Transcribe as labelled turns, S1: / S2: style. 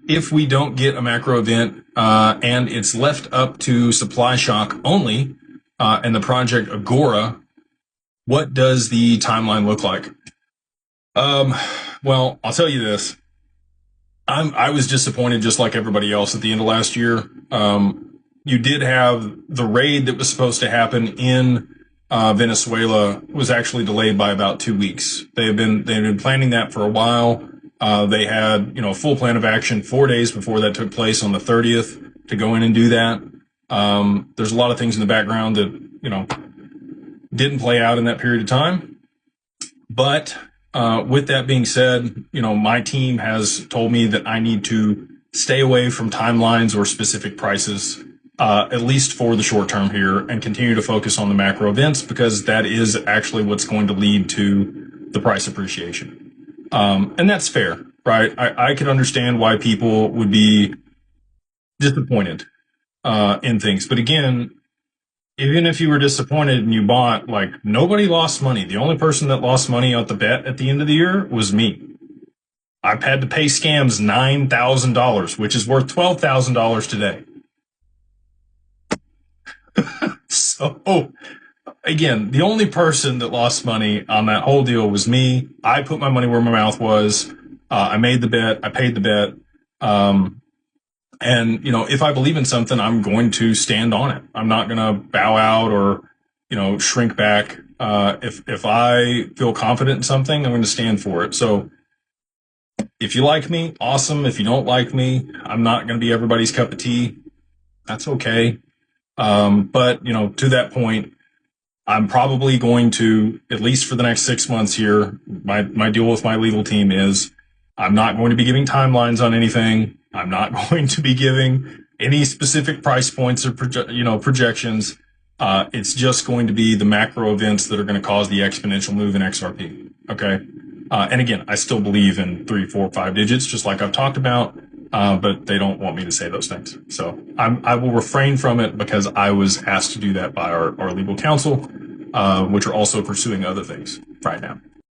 S1: if we don't get a macro event and it's left up to supply shock only and the project Agora, what does the timeline look like? Well, I'll tell you this. I was disappointed just like everybody else at the end of last year. You did have the raid that was supposed to happen in Venezuela was actually delayed by about 2 weeks. They've been planning that for a while. They had, a full plan of action 4 days before that took place on the 30th to go in and do that. There's a lot of things in the background that, didn't play out in that period of time. But with that being said, my team has told me that I need to stay away from timelines or specific prices, at least for the short term here, and continue to focus on the macro events because that is actually what's going to lead to the price appreciation. And that's fair, right? I could understand why people would be disappointed in things. But again, even if you were disappointed and you bought, nobody lost money. The only person that lost money at the bet at the end of the year was me. I've had to pay scams $9,000, which is worth $12,000 today. So, again, the only person that lost money on that whole deal was me. I put my money where my mouth was. I made the bet. I paid the bet. And, if I believe in something, I'm going to stand on it. I'm not going to bow out or, shrink back. If I feel confident in something, I'm going to stand for it. So if you like me, awesome. If you don't like me, I'm not going to be everybody's cup of tea. That's okay. But, to that point, I'm probably going to, at least for the next 6 months here, my deal with my legal team is I'm not going to be giving timelines on anything. I'm not going to be giving any specific price points or projections. It's just going to be the macro events that are going to cause the exponential move in XRP. Okay. And again, I still believe in 3, 4, 5 digits, just like I've talked about. But they don't want me to say those things. So I will refrain from it because I was asked to do that by our legal counsel, which are also pursuing other things right now.